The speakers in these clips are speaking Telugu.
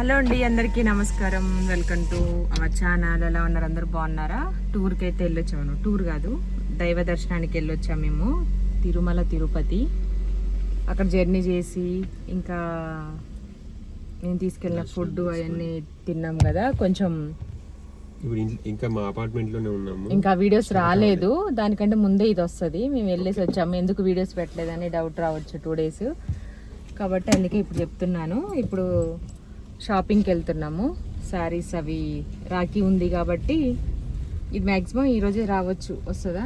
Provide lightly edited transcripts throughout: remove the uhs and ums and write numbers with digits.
హలో అండి, అందరికీ నమస్కారం. Welcome to our channel. ఎలా ఉన్నారు? అందరూ బాగున్నారా? టూర్కి అయితే వెళ్ళొచ్చాము. టూర్ కాదు, దైవ దర్శనానికి వెళ్ళొచ్చాము మేము తిరుమల తిరుపతి. అక్కడ జర్నీ చేసి ఇంకా నేను తీసుకెళ్ళిన ఫుడ్ అవన్నీ తిన్నాం కదా. కొంచెం ఇంకా మా అపార్ట్మెంట్లోనే ఉన్నాము. ఇంకా వీడియోస్ రాలేదు, దానికంటే ముందే ఇది వస్తుంది. మేము వెళ్ళేసి వచ్చాము. ఎందుకు వీడియోస్ పెట్టలేదని డౌట్ రావచ్చు 2 days కాబట్టి, అందుకే ఇప్పుడు చెప్తున్నాను. ఇప్పుడు షాపింగ్కి వెళ్తున్నాము. శారీస్ అవి రాఖీ ఉంది కాబట్టి ఇది మ్యాక్సిమం ఈరోజే రావచ్చు. వస్తుందా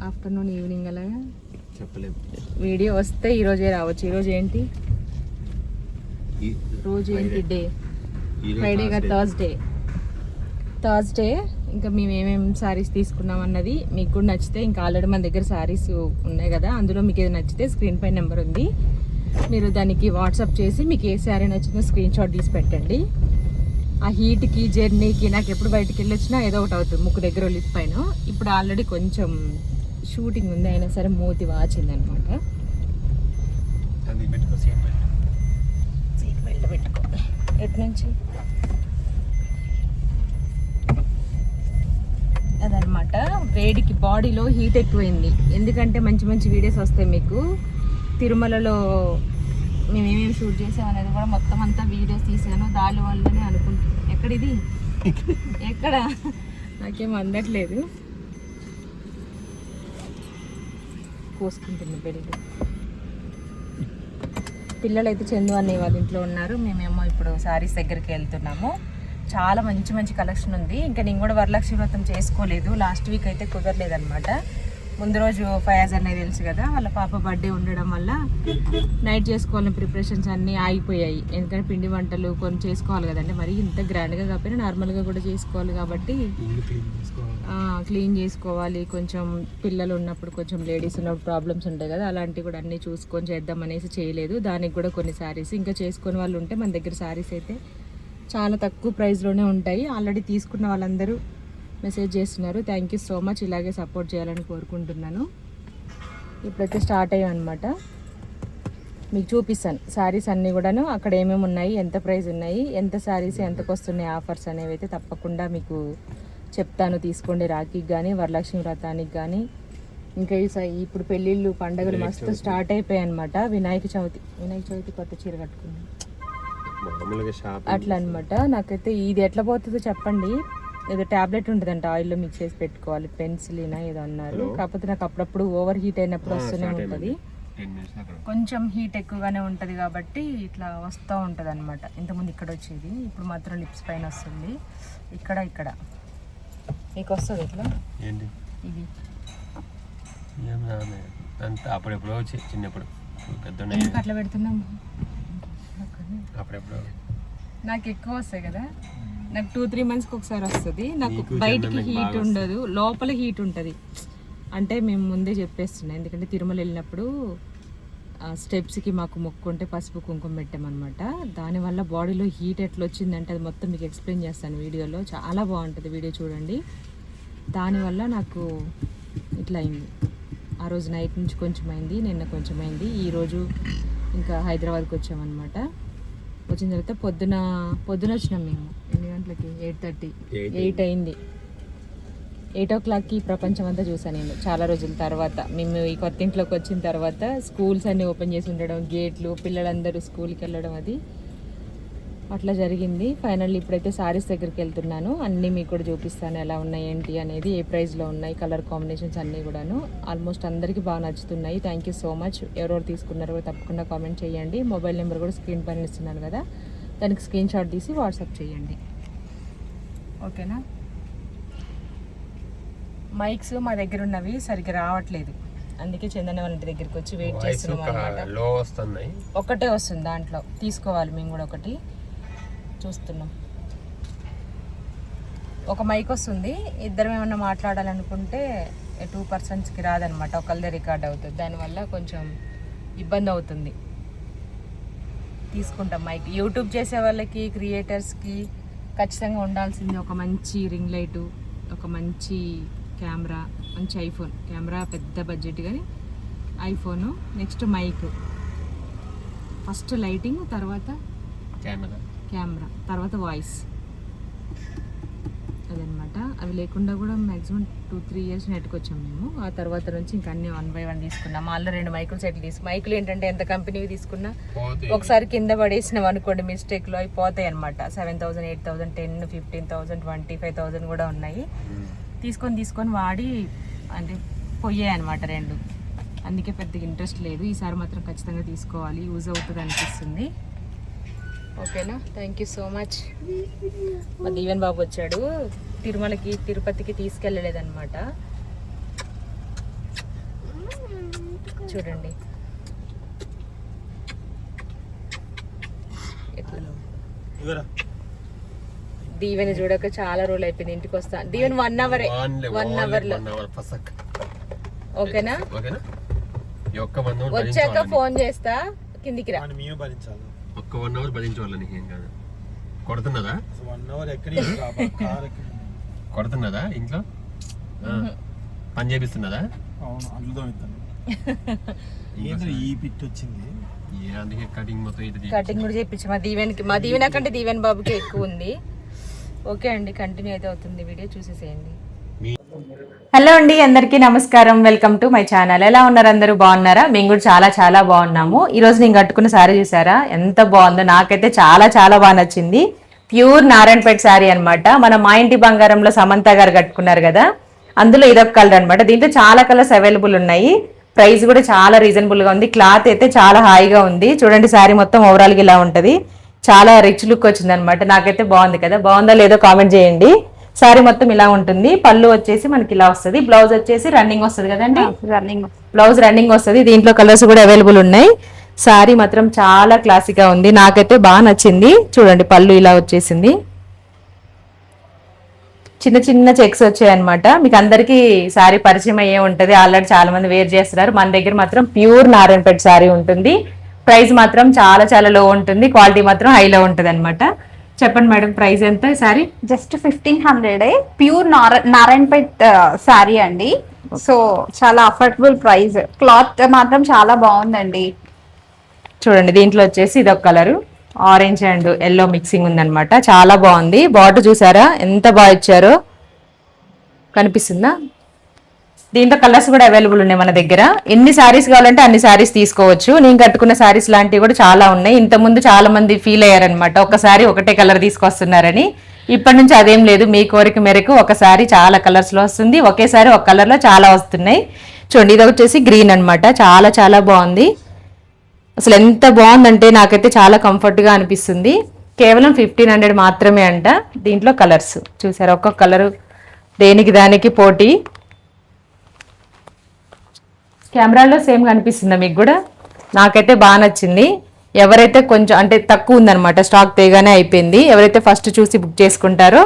ఆఫ్టర్నూన్ ఈవినింగ్ అలాగా చెప్పలేము. వీడియో వస్తే ఈరోజే రావచ్చు. ఈరోజు ఏంటి రోజు ఏంటి డే? ఫ్రైడేగా థర్స్డే. ఇంకా మేము ఏమేమి శారీస్ తీసుకున్నాం అన్నది మీకు కూడా నచ్చితే, ఇంకా ఆల్రెడీ మన దగ్గర శారీస్ ఉన్నాయి కదా, అందులో మీకు ఏది నచ్చితే స్క్రీన్ పై నెంబర్ ఉంది, మీరు దానికి వాట్సాప్ చేసి మీకు ఏ శారీ నచ్చిందో స్క్రీన్ షాట్ తీసి పెట్టండి. ఆ హీట్కి జర్నీకి నాకు ఎప్పుడు బయటికి వెళ్ళొచ్చినా ఏదో ఒకటి అవుతుంది ముక్కు దగ్గర లిప్ పైన. ఇప్పుడు ఆల్రెడీ కొంచెం షూటింగ్ ఉంది, అయినా సరే మూతి వాచింది అనమాట. సీట్ బెల్ట్ పెట్టుకోవాలి. ఎటు నుంచి అదనమాట. వేడికి బాడీలో హీట్ ఎక్కువైంది. ఎందుకంటే మంచి మంచి వీడియోస్ వస్తాయి మీకు. తిరుమలలో మేము ఏమేమి షూట్ చేసాం అనేది కూడా మొత్తం అంతా వీడియోస్ తీసాను. దాని వల్లనే అనుకుంటున్నాను. ఎక్కడిది ఎక్కడ నాకేం అందట్లేదు. కోసుకుంటుంది బెల్ట్. పిల్లలైతే చందు అన్నయ్య వాళ్ళ ఇంట్లో ఉన్నారు. మేమేమో ఇప్పుడు శారీస్ దగ్గరికి వెళ్తున్నాము. చాలా మంచి మంచి కలెక్షన్ ఉంది. ఇంకా నేను కూడా వరలక్ష్మి వ్రతం చేసుకోలేదు. లాస్ట్ వీక్ అయితే కుదరలేదు అనమాట. ముందు రోజు ఫయాజ్ అన్నయ్య తెలుసు కదా, వాళ్ళ పాప బర్త్డే ఉండడం వల్ల నైట్ చేసుకోవాలని ప్రిపరేషన్స్ అన్నీ ఆగిపోయాయి. ఎందుకంటే పిండి వంటలు కొన్ని చేసుకోవాలి కదండి, మరి ఇంత గ్రాండ్గా కాకపోయినా నార్మల్గా కూడా చేసుకోవాలి కాబట్టి క్లీన్ చేసుకోవాలి. కొంచెం పిల్లలు ఉన్నప్పుడు, కొంచెం లేడీస్ ఉన్నప్పుడు ప్రాబ్లమ్స్ ఉంటాయి కదా, అలాంటివి కూడా అన్నీ చూసుకొని చేద్దాం అనేసి చేయలేదు. దానికి కూడా కొన్ని శారీస్ ఇంకా చేసుకునే వాళ్ళు ఉంటే మన దగ్గర శారీస్ అయితే చాలా తక్కువ ప్రైస్లోనే ఉంటాయి. ఆల్రెడీ తీసుకున్న వాళ్ళందరూ మెసేజ్ చేస్తున్నారు. Thank you so much. ఇలాగే సపోర్ట్ చేయాలని కోరుకుంటున్నాను. ఇప్పుడైతే స్టార్ట్ అయ్యాం అనమాట. మీకు చూపిస్తాను శారీస్ అన్నీ కూడాను, అక్కడ ఏమేమి ఉన్నాయి, ఎంత ప్రైస్ ఉన్నాయి, ఎంత శారీస్ ఎంతకు వస్తున్నాయి, ఆఫర్స్ అనేవి అయితే తప్పకుండా మీకు చెప్తాను. తీసుకోండి. రాఖీకి కానీ వరలక్ష్మి వ్రతానికి కానీ. ఇంకా ఇప్పుడు పెళ్ళిళ్ళు పండుగలు మస్తు స్టార్ట్ అయిపోయాయి అనమాట. వినాయక చవితి కొత్త చీర కట్టుకుంది అట్లా అనమాట. నాకైతే ఇది ఎట్లా పోతుందో చెప్పండి. ఏదో ట్యాబ్లెట్ ఉంటుందంట, ఆయిల్లో మిక్స్ చేసి పెట్టుకోవాలి, పెన్సిలినా ఏదో అన్నారు. కాకపోతే నాకు అప్పుడప్పుడు ఓవర్ హీట్ అయినప్పుడు వస్తూనే ఉంటుంది. కొంచెం హీట్ ఎక్కువగానే ఉంటుంది కాబట్టి ఇట్లా వస్తూ ఉంటుంది అనమాట. ఇంతకుముందు ఇక్కడ వచ్చేది, ఇప్పుడు మాత్రం లిప్స్ పైన వస్తుంది. ఇక్కడ మీకు వస్తుంది ఇట్లా. ఇది అప్పుడెప్పుడు చిన్నప్పుడు ఎందుకు అట్లా పెడుతున్నాం? నాకు ఎక్కువ వస్తాయి కదా, నాకు 2-3 monthsకి ఒకసారి వస్తుంది. నాకు బయటికి హీట్ ఉండదు, లోపల హీట్ ఉంటుంది. అంటే మేము ముందే చెప్పేస్తున్నాం, ఎందుకంటే తిరుమల వెళ్ళినప్పుడు స్టెప్స్కి మాకు మొక్కుంటే పసుపు కుంకుమ పెట్టామన్నమాట. దానివల్ల బాడీలో హీట్ ఎట్లా వచ్చిందంటే అది మొత్తం మీకు ఎక్స్ప్లెయిన్ చేస్తాను వీడియోలో. చాలా బాగుంటుంది, వీడియో చూడండి. దానివల్ల నాకు ఇట్లా అయింది. ఆ రోజు నైట్ నుంచి కొంచెం అయింది, నిన్న కొంచెం అయింది. ఈరోజు ఇంకా హైదరాబాద్కి వచ్చామన్నమాట. వచ్చిన తర్వాత పొద్దున వచ్చినాం మేము. ఎన్ని గంటలకి? 8:30, 8 అయింది. 8 o'clockకి ప్రపంచం అంతా చూసాను నేను చాలా రోజుల తర్వాత. మేము ఈ కొత్త ఇంట్లోకి వచ్చిన తర్వాత స్కూల్స్ అన్నీ ఓపెన్ చేసి ఉండడం, గేట్లు, పిల్లలందరూ స్కూల్కి వెళ్ళడం, అది అట్లా జరిగింది. ఫైనల్లీ ఇప్పుడైతే శారీస్ దగ్గరికి వెళ్తున్నాను. అన్నీ మీకు కూడా చూపిస్తాను ఎలా ఉన్నాయి ఏంటి అనేది, ఏ ప్రైస్లో ఉన్నాయి, కలర్ కాంబినేషన్స్ అన్నీ కూడాను. ఆల్మోస్ట్ అందరికీ బాగా నచ్చుతున్నాయి. Thank you so much. ఎవరెవరు తీసుకున్నారో తప్పకుండా కామెంట్ చేయండి. మొబైల్ నెంబర్ కూడా స్క్రీన్ పైన ఇస్తున్నాను కదా, దానికి స్క్రీన్ షాట్ తీసి వాట్సాప్ చేయండి. ఓకేనా? మైక్స్ మా దగ్గర ఉన్నవి సరిగ్గా రావట్లేదు, అందుకే చందన వాళ్ళ ఇంటి దగ్గరికి వచ్చి వెయిట్ చేస్తున్నాం అనమాట. ఒకటే వస్తుంది దాంట్లో, తీసుకోవాలి మేము కూడా ఒకటి. చూస్తున్నాం. ఒక మైక్ వస్తుంది, ఇద్దరం ఏమన్నా మాట్లాడాలనుకుంటే 2 personsకి రాదనమాట, ఒకళ్ళదే రికార్డ్ అవుతుంది. దానివల్ల కొంచెం ఇబ్బంది అవుతుంది. తీసుకుంటాం మైక్. యూట్యూబ్ చేసే వాళ్ళకి, క్రియేటర్స్కి ఖచ్చితంగా ఉండాల్సింది ఒక మంచి రింగ్ లైటు, ఒక మంచి కెమెరా, మంచి ఐఫోన్ కెమెరా, పెద్ద బడ్జెట్ కానీ iPhone, next mic, first lighting, తర్వాత కెమెరా, తర్వాత వాయిస్, అదనమాట. అవి లేకుండా కూడా మ్యాక్సిమం 2-3 ఇయర్స్ నెట్టుకొచ్చాం మేము. ఆ తర్వాత నుంచి ఇంకా అన్ని 1 by 1 తీసుకున్నాం. మళ్ళీ 2 మైకులు సెట్లు మైకులు ఏంటంటే ఎంత కంపెనీవి తీసుకున్నా ఒకసారి కింద పడేసినాం అనుకోండి మిస్టేక్లో అవి పోతాయి అనమాట. 7,000, 8,000, 10,000, 15,000, 25,000 కూడా ఉన్నాయి. తీసుకొని వాడి అంటే పోయాయి అనమాట 2. అందుకే పెద్దగా ఇంట్రెస్ట్ లేదు. ఈసారి మాత్రం ఖచ్చితంగా తీసుకోవాలి, యూజ్ అవుతుంది అనిపిస్తుంది. ఓకేనా, థ్యాంక్ యూ సో మచ్. మా దీవెన్ బాబు వచ్చాడు. తిరుపతికి తీసుకెళ్ళలేదన్నమాట. చూడండి దీవెని చూడక చాలా రోజులు అయిపోయింది. ఇంటికి వస్తా దీవెన్ 1 అవర్ 1 అవర్లో. ఓకేనా, వచ్చాక ఫోన్ చేస్తా, కిందికి రా. ఒక్క 1 అవర్ భరించవాలని ఏం కాదు. కొడుతున్నదా కొడుతున్నదా ఇంట్లో పని చేపిస్తున్నదా? అందుకే కటింగ్ మొత్తం కటింగ్ కూడా చేయించు. మా దీవెన కంటే దీవెన్ బాబుకి ఎక్కువ ఉంది. ఓకే అండి, కంటిన్యూ అయితే అవుతుంది వీడియో, చూసేసేయండి. హలో అండి, అందరికీ నమస్కారం. Welcome to my channel. ఎలా ఉన్నారు అందరూ? బాగున్నారా? మేము కూడా చాలా చాలా బాగున్నాము. ఈరోజు నేను కట్టుకున్న శారీ చూసారా ఎంత బాగుందో? నాకైతే చాలా చాలా బాగా నచ్చింది. ప్యూర్ నారాయణపేట శారీ అనమాట. మన మా ఇంటి బంగారంలో సమంత గారు కట్టుకున్నారు కదా, అందులో ఇదొక కలర్ అనమాట. దీంట్లో చాలా కలర్స్ అవైలబుల్ ఉన్నాయి. ప్రైస్ కూడా చాలా రీజనబుల్ గా ఉంది. క్లాత్ అయితే చాలా హాయిగా ఉంది. చూడండి, శారీ మొత్తం ఓవరాల్ గా ఇలా ఉంటది. చాలా రిచ్ లుక్ వచ్చింది అనమాట. నాకైతే బాగుంది కదా, బాగుందా లేదో కామెంట్ చేయండి. శారీ మొత్తం ఇలా ఉంటుంది. పళ్ళు వచ్చేసి మనకి ఇలా వస్తుంది. బ్లౌజ్ వచ్చేసి రన్నింగ్ వస్తుంది కదండి, బ్లౌజ్ రన్నింగ్ వస్తుంది. దీంట్లో కలర్స్ కూడా అవైలబుల్ ఉన్నాయి. శారీ మాత్రం చాలా క్లాసిక్ గా ఉంది. నాకైతే బాగా నచ్చింది. చూడండి, పళ్ళు ఇలా వచ్చేసింది. చిన్న చిన్న చెక్స్ వచ్చాయి అనమాట. మీకు అందరికీ శారీ పరిచయం అయ్యే ఉంటది, ఆల్రెడీ చాలా మంది వేర్ చేస్తున్నారు. మన దగ్గర మాత్రం ప్యూర్ నారాయణపేట శారీ ఉంటుంది. ప్రైస్ మాత్రం చాలా చాలా లో ఉంటుంది, క్వాలిటీ మాత్రం హైలో ఉంటుంది అనమాట. చెప్పండి మేడం, ప్రైస్ ఎంత sorry? Just 1,500 pure Narayanpet sari అండి. సో చాలా అఫోర్డబుల్ ప్రైస్. క్లాత్ మాత్రం చాలా బాగుందండి. చూడండి, దీంట్లో వచ్చేసి ఇదొక colour, orange and yellow mixing ఉందన్నమాట. చాలా బాగుంది. బార్డర్ చూసారా ఎంత బాగా ఇచ్చారో, కనిపిస్తుందా? దీంట్లో కలర్స్ కూడా అవైలబుల్ ఉన్నాయి మన దగ్గర. ఎన్ని శారీస్ కావాలంటే అన్ని శారీస్ తీసుకోవచ్చు. నేను కట్టుకున్న శారీస్ లాంటివి కూడా చాలా ఉన్నాయి. ఇంతకుముందు చాలా మంది ఫీల్ అయ్యారనమాట, ఒకసారి ఒకటే కలర్ తీసుకొస్తున్నారని. ఇప్పటి నుంచి అదేం లేదు. మీ కోరిక మేరకు ఒకసారి చాలా కలర్స్ లో వస్తుంది, ఒకేసారి ఒక కలర్ లో చాలా వస్తున్నాయి. చూడండి, ఇది వచ్చేసి గ్రీన్ అనమాట. చాలా చాలా బాగుంది. అసలు ఎంత బాగుందంటే నాకైతే చాలా కంఫర్ట్ గా అనిపిస్తుంది. కేవలం 1,500 మాత్రమే అంట. దీంట్లో కలర్స్ చూసారా, ఒక్కొక్క కలరు దేనికి దానికి పోటీ. కెమెరాలో సేమ్ కనిపిస్తుందా మీకు కూడా? నాకైతే బాగా నచ్చింది. ఎవరైతే కొంచెం అంటే తక్కువ ఉందన్నమాట, స్టాక్ తేగానే అయిపోయింది. ఎవరైతే ఫస్ట్ చూసి బుక్ చేసుకుంటారో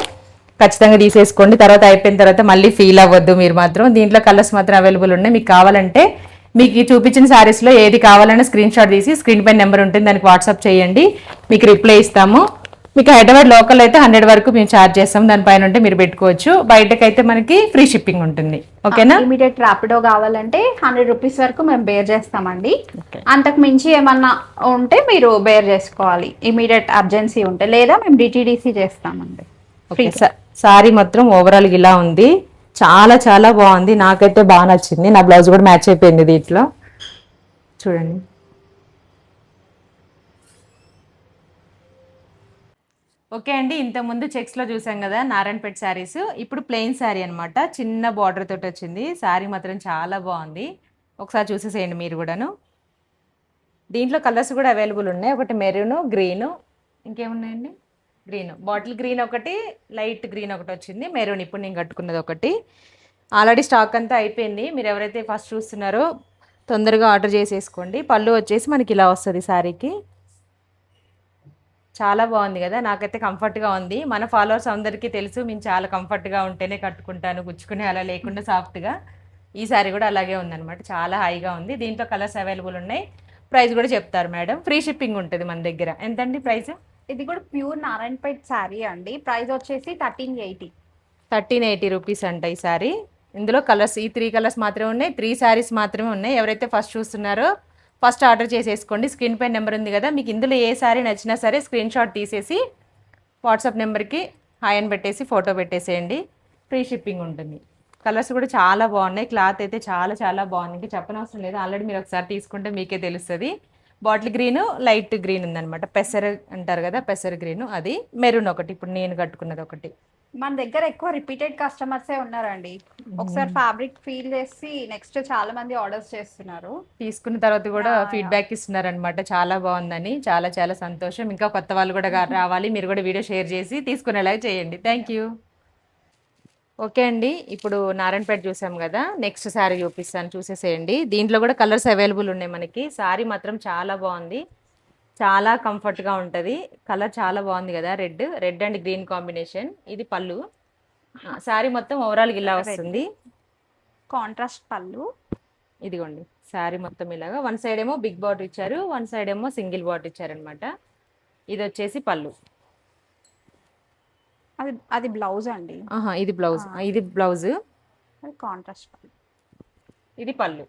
ఖచ్చితంగా తీసేసుకోండి. తర్వాత అయిపోయిన తర్వాత మళ్ళీ ఫీల్ అవ్వద్దు మీరు మాత్రం. దీంట్లో కలర్స్ మాత్రం అవైలబుల్ ఉన్నాయి. మీకు కావాలంటే మీకు చూపించిన శారీస్లో ఏది కావాలన్నా స్క్రీన్ షాట్ తీసి స్క్రీన్ పైన నెంబర్ ఉంటుంది, దానికి వాట్సాప్ చేయండి, మీకు రిప్లై ఇస్తాము. మీకు హైదరాబాద్ లోకల్ అయితే 100 వరకు మేము ఛార్జ్ చేస్తాం. దానిపైన ఉంటే మీరు పెట్టుకోవచ్చు. బయటకైతే మనకి ఫ్రీ షిప్పింగ్ ఉంటుంది. ఓకేనా? ఇమీడియట్ ర్యాపిడో కావాలంటే 100 రూపీస్ వరకు మేము బేర్ చేస్తామండి. అంతకు మించి ఏమన్నా ఉంటే మీరు బేర్ చేసుకోవాలి, ఇమీడియట్ అర్జెన్సీ ఉంటే. లేదా మేము డిటిడిసి చేస్తామండి. సారీ మాత్రం ఓవరాల్ ఇలా ఉంది. చాలా చాలా బాగుంది. నాకైతే బాగా నచ్చింది. నా బ్లౌజ్ కూడా మ్యాచ్ అయిపోయింది దీంట్లో. చూడండి, ఓకే అండి. ఇంతకుముందు చెక్స్లో చూసాం కదా నారాయణపేట శారీస్. ఇప్పుడు ప్లెయిన్ శారీ అనమాట. చిన్న బార్డర్ తోటి వచ్చింది. శారీ మాత్రం చాలా బాగుంది. ఒకసారి చూసేసేయండి మీరు కూడాను. దీంట్లో కలర్స్ కూడా అవైలబుల్ ఉన్నాయి. ఒకటి మెరూన్, గ్రీన్, ఇంకేమున్నాయండి? గ్రీన్, బాటిల్ గ్రీన్ ఒకటి, లైట్ గ్రీన్ ఒకటి వచ్చింది, మెరూన్ ఇప్పుడు నేను కట్టుకున్నది ఒకటి. ఆల్రెడీ స్టాక్ అంతా అయిపోయింది. మీరు ఎవరైతే ఫస్ట్ చూస్తున్నారో తొందరగా ఆర్డర్ చేసేసుకోండి. పళ్ళు వచ్చేసి మనకి ఇలా వస్తుంది శారీకి. చాలా బాగుంది కదా, నాకైతే కంఫర్ట్గా ఉంది. మన ఫాలోవర్స్ అందరికీ తెలుసు మేము చాలా కంఫర్ట్గా ఉంటేనే కట్టుకుంటాను, గుచ్చుకునే అలా లేకుండా సాఫ్ట్గా. ఈ శారీ కూడా అలాగే ఉందన్నమాట, చాలా హాయిగా ఉంది. దీంట్లో కలర్స్ అవైలబుల్ ఉన్నాయి. ప్రైస్ కూడా చెప్తారు మేడం. ఫ్రీ షిప్పింగ్ ఉంటుంది మన దగ్గర. ఎంతండి ప్రైస్? ఇది కూడా ప్యూర్ నారాయణపేట్ శారీ అండి. ప్రైస్ వచ్చేసి 1380 రూపీస్ అంట ఈ శారీ. ఇందులో కలర్స్ ఈ 3 కలర్స్ మాత్రమే ఉన్నాయి. 3 శారీస్ మాత్రమే ఉన్నాయి. ఎవరైతే ఫస్ట్ చూస్తున్నారో ఫస్ట్ ఆర్డర్ చేసేసుకోండి. స్క్రీన్ పై నెంబర్ ఉంది కదా, మీకు ఇందులో ఏ శారీ నచ్చినా సరే స్క్రీన్ షాట్ తీసేసి వాట్సాప్ నెంబర్కి హాయ్ అని పెట్టేసి ఫోటో పెట్టేసేయండి. ఫ్రీ షిప్పింగ్ ఉంటుంది. కలర్స్ కూడా చాలా బాగున్నాయి. క్లాత్ అయితే చాలా చాలా బాగుంది. ఇంకా చెప్పనవసరం లేదు, ఆల్రెడీ మీరు ఒకసారి తీసుకుంటే మీకే తెలుస్తుంది. బాటిల్ గ్రీన్, లైట్ గ్రీన్ ఉందన్నమాట. పెసర అంటారు కదా, పెసర గ్రీన్, అది మెరూన్ ఒకటి, ఇప్పుడు నేను కట్టుకున్నది ఒకటి. మన దగ్గర ఎక్కువ రిపీటెడ్ కస్టమర్సే ఉన్నారండి. ఒకసారి ఫ్యాబ్రిక్ ఫీల్ చేసి నెక్స్ట్ చాలా మంది ఆర్డర్స్ చేస్తున్నారు. తీసుకున్న తర్వాత కూడా ఫీడ్బ్యాక్ ఇస్తున్నారు అనమాట, చాలా బాగుందని. చాలా చాలా సంతోషం. ఇంకా కొత్త వాళ్ళు కూడా రావాలి, మీరు కూడా వీడియో షేర్ చేసి తీసుకునేలాగా చేయండి. Thank you. ఓకే అండి, ఇప్పుడు నారాయణపేట చూసాం కదా, నెక్స్ట్ శారీ చూపిస్తాను, చూసేసేయండి. దీంట్లో కూడా కలర్స్ అవైలబుల్ ఉన్నాయి మనకి. శారీ మాత్రం చాలా బాగుంది, చాలా కంఫర్ట్గా ఉంటుంది. కలర్ చాలా బాగుంది కదా, రెడ్ అండ్ గ్రీన్ కాంబినేషన్. ఇది పళ్ళు. శారీ మొత్తం ఓవరాల్ ఇలా వస్తుంది. కాంట్రాస్ట్ పళ్ళు. ఇదిగోండి శారీ మొత్తం ఇలాగా, వన్ సైడ్ ఏమో బిగ్ బార్డర్ ఇచ్చారు, వన్ సైడ్ ఏమో సింగిల్ బార్డర్ ఇచ్చారనమాట. ఇది వచ్చేసి పళ్ళు. అది బ్లౌజ్ అండి. ఇది బ్లౌజ్. ఇది బ్లౌజ్, అది కాంట్రాస్ట్ పళ్ళు. ఇది పళ్ళు.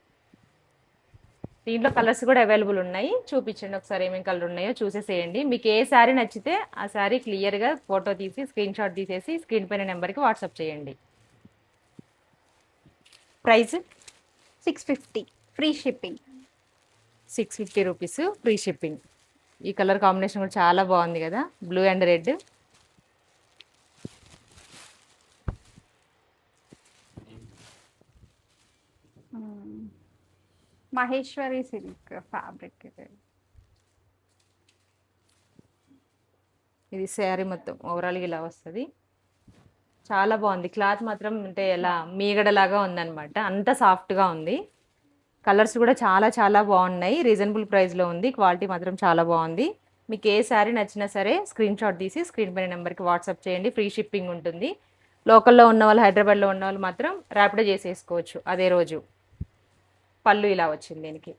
దీంట్లో కలర్స్ కూడా అవైలబుల్ ఉన్నాయి. చూపించండి ఒకసారి ఏమేమి కలర్ ఉన్నాయో చూసేసేయండి. మీకు ఏ శారీ నచ్చితే ఆ శారీ క్లియర్గా ఫోటో తీసి స్క్రీన్ షాట్ తీసేసి స్క్రీన్ పైన నెంబర్కి వాట్సాప్ చేయండి. Price 650, free shipping. 650 rupees, free shipping. ఈ కలర్ కాంబినేషన్ కూడా చాలా బాగుంది కదా, blue and red. Maheshwari silk fabric. ఇది శారీ మొత్తం ఓవరాల్గా ఇలా వస్తుంది. చాలా బాగుంది. క్లాత్ మాత్రం అంటే ఎలా మీగడలాగా ఉందన్నమాట, అంత సాఫ్ట్గా ఉంది. కలర్స్ కూడా చాలా చాలా బాగున్నాయి. రీజనబుల్ ప్రైస్లో ఉంది. క్వాలిటీ మాత్రం చాలా బాగుంది. మీకు ఏ శారీ నచ్చినా సరే స్క్రీన్ షాట్ తీసి స్క్రీన్ పైన నెంబర్కి వాట్సాప్ చేయండి. ఫ్రీ షిప్పింగ్ ఉంటుంది. లోకల్లో ఉన్న వాళ్ళు, హైదరాబాద్లో ఉన్న వాళ్ళు మాత్రం ర్యాపిడో చేసేసుకోవచ్చు అదే రోజు. పళ్ళు ఇలా వచ్చింది దీనికి.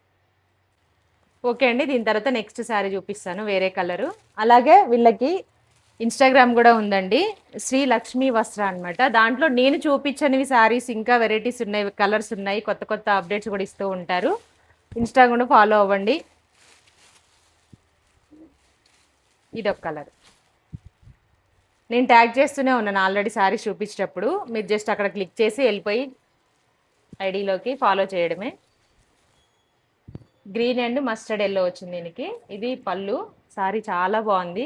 ఓకే అండి, దీని తర్వాత నెక్స్ట్ శారీ చూపిస్తాను, వేరే కలరు. అలాగే వీళ్ళకి ఇన్స్టాగ్రామ్ కూడా ఉందండి, శ్రీ లక్ష్మీ వస్త్ర అనమాట. దాంట్లో నేను చూపించనివి శారీస్ ఇంకా వెరైటీస్ ఉన్నాయి, కలర్స్ ఉన్నాయి, కొత్త కొత్త అప్డేట్స్ కూడా ఇస్తూ ఉంటారు. ఇన్స్టాగ్రామ్ కూడా ఫాలో అవ్వండి. ఇదొక కలర్ నేను ట్యాగ్ చేస్తూనే ఉన్నాను ఆల్రెడీ శారీస్ చూపించేటప్పుడు. మీరు జస్ట్ అక్కడ క్లిక్ చేసి వెళ్ళిపోయి ఐడిలోకి ఫాలో చేయడమే. గ్రీన్ అండ్ మస్టర్డ్ ఎల్లో వచ్చింది దీనికి. ఇది పళ్ళు. శారీ చాలా బాగుంది.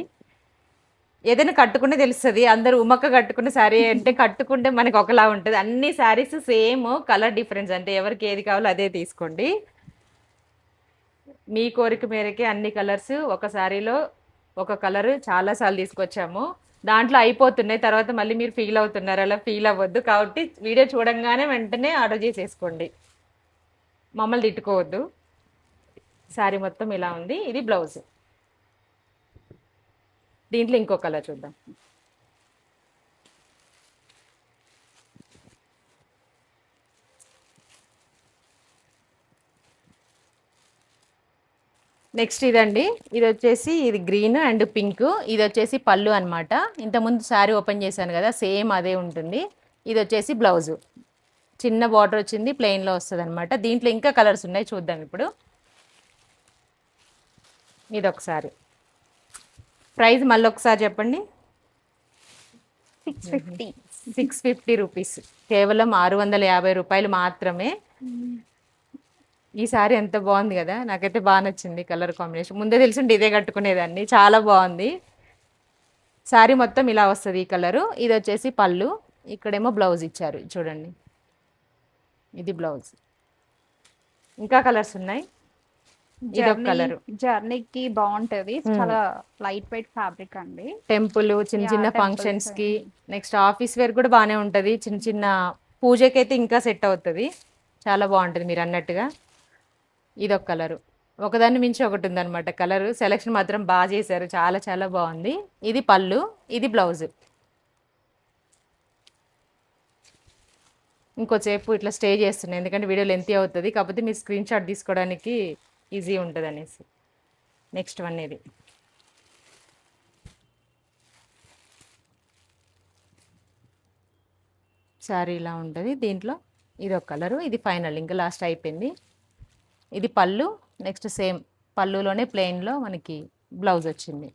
ఏదైనా కట్టుకుంటే తెలుస్తుంది, అందరూ ఉమ్మక్క కట్టుకున్న శారీ అంటే కట్టుకుంటే మనకి ఒకలా ఉంటుంది. అన్ని శారీస్ సేమ్, కలర్ డిఫరెన్స్, అంటే ఎవరికి ఏది కావాలో అదే తీసుకోండి. మీ కోరిక మేరకే అన్ని కలర్స్ ఒక శారీలో ఒక కలర్ చాలాసార్లు తీసుకొచ్చాము. దాంట్లో అయిపోతున్నాయి, తర్వాత మళ్ళీ మీరు ఫీల్ అవుతున్నారు, అలా ఫీల్ అవ్వద్దు. కాబట్టి వీడియో చూడంగానే వెంటనే ఆర్డర్ చేసేసుకోండి, మమ్మల్ని తిట్టుకోవద్దు. శారీ మొత్తం ఇలా ఉంది. ఇది బ్లౌజ్. దీంట్లో ఇంకో కలర్ చూద్దాం. నెక్స్ట్ ఇదండి, ఇది వచ్చేసి ఇది గ్రీన్ అండ్ పింక్. ఇది వచ్చేసి పళ్ళు అనమాట. ఇంతకుముందు శారీ ఓపెన్ చేశాను కదా, సేమ్ అదే ఉంటుంది. ఇది వచ్చేసి బ్లౌజు, చిన్న బార్డర్ వచ్చింది, ప్లెయిన్లో వస్తుంది అనమాట. దీంట్లో ఇంకా కలర్స్ ఉన్నాయి, చూద్దాం ఇప్పుడు. ఇది ఒకసారి ప్రైస్ మళ్ళీ ఒకసారి చెప్పండి. 650 రూపీస్, కేవలం 650 రూపాయలు మాత్రమే. ఈ సారీ ఎంత బాగుంది కదా, నాకైతే బాగా నచ్చింది కలర్ కాంబినేషన్. ముందే తెలిసింటే ఇదే కట్టుకునేదాన్ని, చాలా బాగుంది. శారీ మొత్తం ఇలా వస్తుంది ఈ కలరు. ఇది వచ్చేసి పళ్ళు, ఇక్కడేమో బ్లౌజ్ ఇచ్చారు చూడండి. ఇది బ్లౌజ్. ఇంకా కలర్స్ ఉన్నాయి. ఇదొక కలర్, జర్నీకి బాగుంటది, చాలా లైట్ వెయిట్ ఫ్యాబ్రిక్ అండి. టెంపుల్, చిన్న చిన్న ఫంక్షన్స్ కి, నెక్స్ట్ ఆఫీస్ వేర్ కూడా బాగానే ఉంటది. చిన్న చిన్న పూజకైతే ఇంకా సెట్ అవుతుంది, చాలా బాగుంటుంది మీరు అన్నట్టుగా. ఇదొక కలరు, ఒకదాన్ని మించి ఒకటి ఉందన్నమాట. కలర్ సెలెక్షన్ మాత్రం బాగా చేశారు, చాలా చాలా బాగుంది. ఇది పళ్ళు, ఇది బ్లౌజ్. ఇంకోసేపు ఇట్లా స్టే చేస్తున్నాయి, ఎందుకంటే వీడియో లెంతీ అవుతుంది. కాకపోతే మీరు స్క్రీన్ షాట్ తీసుకోవడానికి ఈజీ ఉంటుంది అనేసి. నెక్స్ట్ వన్ ఇది. శారీ ఇలా ఉంటుంది. దీంట్లో ఇది ఒక కలరు, ఇది ఫైనల్, ఇంకా లాస్ట్ అయిపోయింది. ఇది పళ్ళు. నెక్స్ట్ సేమ్ పళ్ళులోనే ప్లెయిన్లో మనకి బ్లౌజ్ వచ్చింది.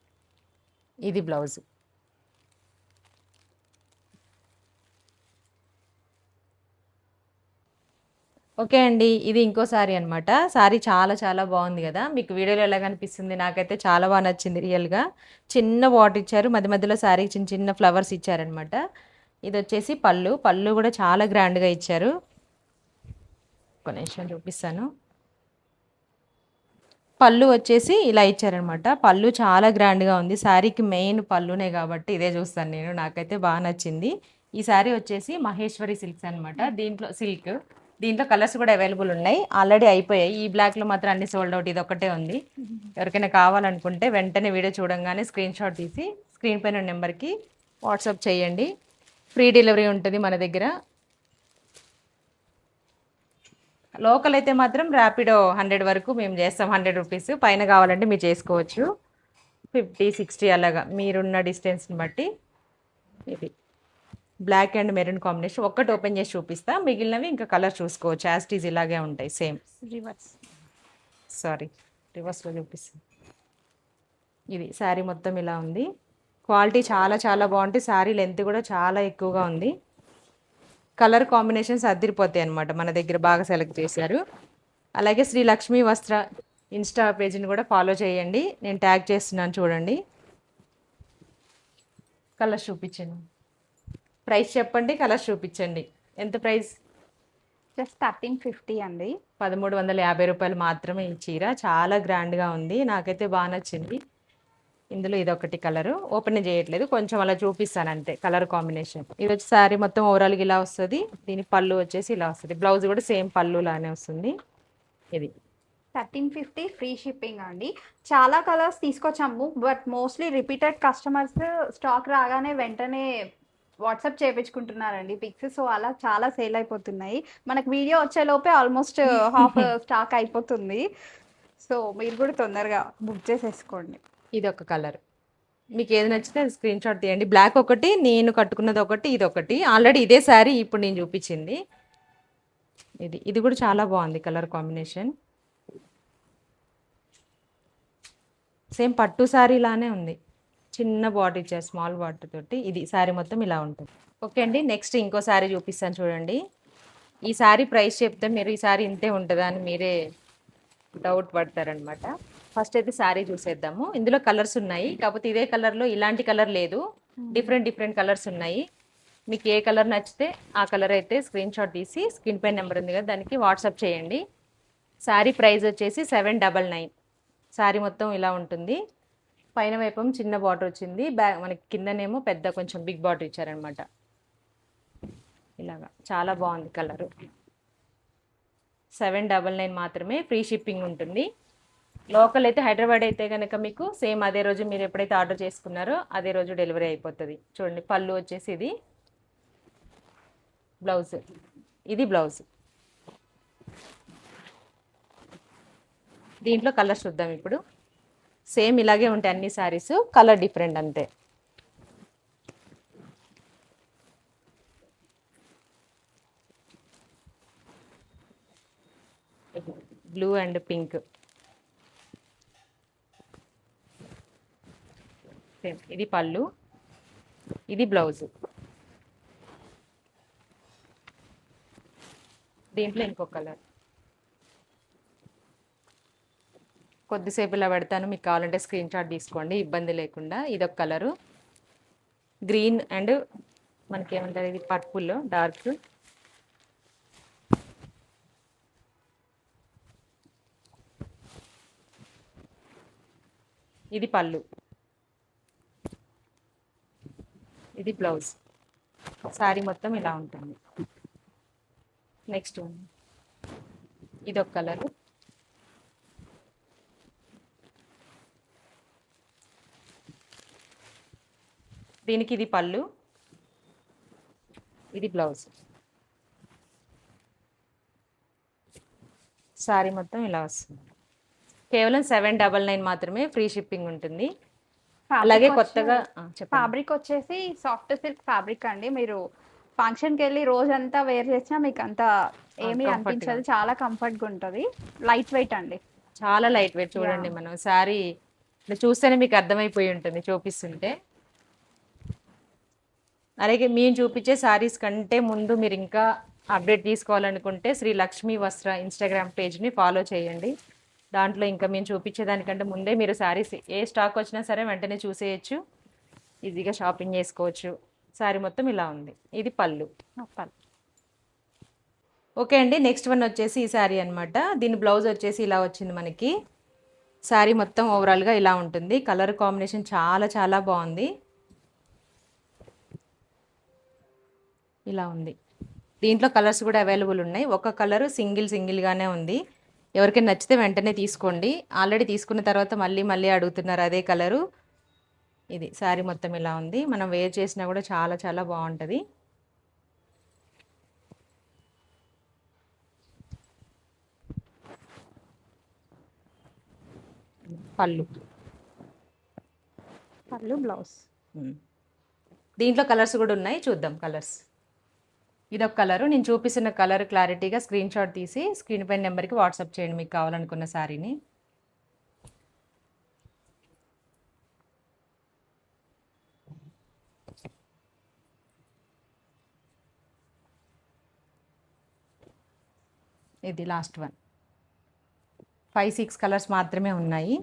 ఇది బ్లౌజ్. ఓకే అండి, ఇది ఇంకో సారీ అనమాట. సారీ చాలా చాలా బాగుంది కదా, మీకు వీడియోలో ఎలా కనిపిస్తుంది? నాకైతే చాలా బాగా నచ్చింది రియల్గా. చిన్న వాటర్ ఇచ్చారు, మధ్య మధ్యలో సారీ చిన్న చిన్న ఫ్లవర్స్ ఇచ్చారనమాట. ఇది వచ్చేసి పళ్ళు, పళ్ళు కూడా చాలా గ్రాండ్గా ఇచ్చారు. ఒక నిమిషం చూపిస్తాను. పళ్ళు వచ్చేసి ఇలా ఇచ్చారనమాట. పళ్ళు చాలా గ్రాండ్గా ఉంది. శారీకి మెయిన్ పళ్ళునే కాబట్టి ఇదే చూస్తాను నేను, నాకైతే బాగా నచ్చింది. ఈ శారీ వచ్చేసి మహేశ్వరి సిల్క్స్ అనమాట. దీంట్లో కలర్స్ కూడా అవైలబుల్ ఉన్నాయి, ఆల్రెడీ అయిపోయాయి. ఈ బ్లాక్లో మాత్రం అన్ని సోల్డ్ అవుట్, ఇది ఒకటే ఉంది. ఎవరికైనా కావాలనుకుంటే వెంటనే వీడియో చూడంగానే స్క్రీన్ షాట్ తీసి స్క్రీన్ పైన నెంబర్కి వాట్సాప్ చేయండి. ఫ్రీ డెలివరీ ఉంటుంది మన దగ్గర. లోకల్ అయితే మాత్రం ర్యాపిడో 100 వరకు మేము చేస్తాం, 100 రూపీస్ పైన కావాలంటే మీరు చేసుకోవచ్చు. 50, 60 అలాగా మీరున్న డిస్టెన్స్ని బట్టి. ఇది బ్లాక్ అండ్ మెరూన్ కాంబినేషన్. ఒక్కటి ఓపెన్ చేసి చూపిస్తా, మిగిలినవి ఇంకా కలర్ చూసుకోవచ్చు. యాస్టీజ్ ఇలాగే ఉంటాయి సేమ్. రివర్స్లో చూపిస్తాను. ఇది శారీ మొత్తం ఇలా ఉంది. క్వాలిటీ చాలా చాలా బాగుంటుంది. శారీ లెంత్ కూడా చాలా ఎక్కువగా ఉంది. కలర్ కాంబినేషన్స్ అదిరిపోతాయి అనమాట, మన దగ్గర బాగా సెలెక్ట్ చేశారు. అలాగే శ్రీ లక్ష్మీ వస్త్ర ఇన్స్టా పేజ్ని కూడా ఫాలో చేయండి, నేను ట్యాగ్ చేస్తున్నాను చూడండి. కలర్స్ చూపించండి, ప్రైస్ చెప్పండి, కలర్స్ చూపించండి. ఎంత ప్రైస్? జస్ట్ 1350 అండి. 1350 రూపాయలు మాత్రమే ఈ చీర. చాలా గ్రాండ్గా ఉంది, నాకైతే బాగా నచ్చింది. ఇందులో ఇదొకటి కలరు, ఓపెన్ చేయట్లేదు, కొంచెం అలా చూపిస్తాను అంతే కలర్ కాంబినేషన్. ఇది వచ్చి శారీ మొత్తం ఓవరాల్గా ఇలా వస్తుంది. దీని పళ్ళు వచ్చేసి ఇలా వస్తుంది, బ్లౌజ్ కూడా సేమ్ పళ్ళు లానే వస్తుంది. ఇది 1350 ఫ్రీ షిప్పింగ్ అండి. చాలా కలర్స్ తీసుకొచ్చాము, but mostly repeated customers stock రాగానే వెంటనే వాట్సాప్ చేయించుకుంటున్నారండి పిక్స్. సో అలా చాలా సేల్ అయిపోతున్నాయి. మనకు వీడియో వచ్చేలోపే ఆల్మోస్ట్ హాఫ్ స్టాక్ అయిపోతుంది. సో మీరు కూడా తొందరగా బుక్ చేసేసుకోండి. ఇది ఒక కలర్, మీకు ఏది నచ్చితే అది స్క్రీన్ షాట్ తీయండి. బ్లాక్ ఒకటి, నేను కట్టుకున్నది ఒకటి, ఇది ఒకటి. ఆల్రెడీ ఇదే శారీ ఇప్పుడు నేను చూపించింది. ఇది కూడా చాలా బాగుంది కలర్ కాంబినేషన్. సేమ్ పట్టు శారీ లానే ఉంది, చిన్న బాటిల్ ఇచ్చారు, స్మాల్ బాటిల్ తోటి. ఇది శారీ మొత్తం ఇలా ఉంటుంది. ఓకే అండి, నెక్స్ట్ ఇంకో శారీ చూపిస్తాను చూడండి. ఈ శారీ ప్రైస్ చెప్తే మీరు ఈ శారీ ఇంతే ఉంటుందా అని మీరే డౌట్ పడతారనమాట. ఫస్ట్ అయితే శారీ చూసేద్దాము. ఇందులో కలర్స్ ఉన్నాయి, కాకపోతే ఇదే కలర్లో ఇలాంటి కలర్ లేదు, డిఫరెంట్ కలర్స్ ఉన్నాయి. మీకు ఏ కలర్ నచ్చితే ఆ కలర్ అయితే స్క్రీన్ షాట్ తీసి స్క్రీన్ పై నెంబర్ ఉంది కదా దానికి వాట్సాప్ చేయండి. శారీ ప్రైస్ వచ్చేసి 799. శారీ మొత్తం ఇలా ఉంటుంది. పైన వైపు చిన్న బార్డర్ వచ్చింది, మనకి కిందనేమో పెద్ద కొంచెం బిగ్ బార్డర్ ఇచ్చారనమాట. ఇలాగా చాలా బాగుంది కలరు. 799 మాత్రమే, ఫ్రీ షిప్పింగ్ ఉంటుంది. లోకల్ అయితే హైదరాబాద్ అయితే కనుక మీకు సేమ్ అదే రోజు మీరు ఎప్పుడైతే ఆర్డర్ చేసుకున్నారో అదే రోజు డెలివరీ అయిపోతుంది. చూడండి, పళ్ళు వచ్చేసి ఇది, బ్లౌజ్ ఇది బ్లౌజ్. దీంట్లో కలర్స్ చూద్దాం ఇప్పుడు. సేమ్ ఇలాగే ఉంటాయి అన్ని శారీస్, కలర్ డిఫరెంట్ అంతే. Blue and pink. ఇది పళ్ళు, ఇది బ్లౌజ్. దీంట్లో ఇంకో కలర్. కొద్దిసేపు ఇలా పెడతాను, మీకు కావాలంటే స్క్రీన్ షాట్ తీసుకోండి ఇబ్బంది లేకుండా. ఇదొక కలరు, గ్రీన్ అండ్ మనకి ఏమంటారు ఇది పర్పుల్ డార్క్. ఇది పళ్ళు, ఇది బ్లౌజ్. శారీ మొత్తం ఇలా ఉంటుంది. నెక్స్ట్ ఇది ఒక కలర్, దీనికి ఇది పళ్ళు, ఇది బ్లౌజ్. శారీ మొత్తం ఇలా వస్తుంది. కేవలం 799 మాత్రమే, ఫ్రీ షిప్పింగ్ ఉంటుంది. అలాగే కొత్తగా ఫ్యాబ్రిక్ వచ్చేసి సాఫ్ట్ సిల్క్ ఫ్యాబ్రిక్ అండి. మీరు ఫంక్షన్కి వెళ్ళి రోజంతా వేర్ చేసినా మీకు అంత ఏమీ అనిపించదు, చాలా కంఫర్ట్గా ఉంటుంది. లైట్ వెయిట్ అండి, చాలా లైట్ వెయిట్. చూడండి, మనం శారీ చూస్తేనే మీకు అర్థమైపోయి ఉంటుంది చూపిస్తుంటే. అలాగే మేము చూపించే శారీస్ కంటే ముందు మీరు ఇంకా అప్డేట్ తీసుకోవాలనుకుంటే శ్రీ లక్ష్మీ వస్త్ర ఇన్స్టాగ్రామ్ పేజ్ని ఫాలో చేయండి. దాంట్లో ఇంకా మేము చూపించేదానికంటే ముందే మీరు శారీస్ ఏ స్టాక్ వచ్చినా సరే వెంటనే చూసేయచ్చు, ఈజీగా షాపింగ్ చేసుకోవచ్చు. శారీ మొత్తం ఇలా ఉంది. ఇది పళ్ళు. ఓకే అండి, నెక్స్ట్ వన్ వచ్చేసి ఈ శారీ అనమాట. దీని బ్లౌజ్ వచ్చేసి ఇలా వచ్చింది మనకి. శారీ మొత్తం ఓవరాల్గా ఇలా ఉంటుంది. కలర్ కాంబినేషన్ చాలా చాలా బాగుంది. ఇలా ఉంది. దీంట్లో కలర్స్ కూడా అవైలబుల్ ఉన్నాయి. ఒక కలర్ సింగిల్గానే ఉంది. ఎవరికైనా నచ్చితే వెంటనే తీసుకోండి. ఆల్రెడీ తీసుకున్న తర్వాత మళ్ళీ మళ్ళీ అడుగుతున్నారు అదే కలరు. ఇది శారీ మొత్తం ఇలా ఉంది. మనం వేర్ చేసినా కూడా చాలా చాలా బాగుంటుంది. పళ్ళు బ్లౌజ్. దీంట్లో కలర్స్ కూడా ఉన్నాయి, చూద్దాం కలర్స్. ఇదొక కలరు. నేను చూపిస్తున్న కలర్ క్లారిటీగా స్క్రీన్ షాట్ తీసి స్క్రీన్ పైన నెంబర్కి వాట్సాప్ చేయండి మీకు కావాలనుకున్న శారీని. ఇది లాస్ట్ వన్. 5-6 కలర్స్ మాత్రమే ఉన్నాయి.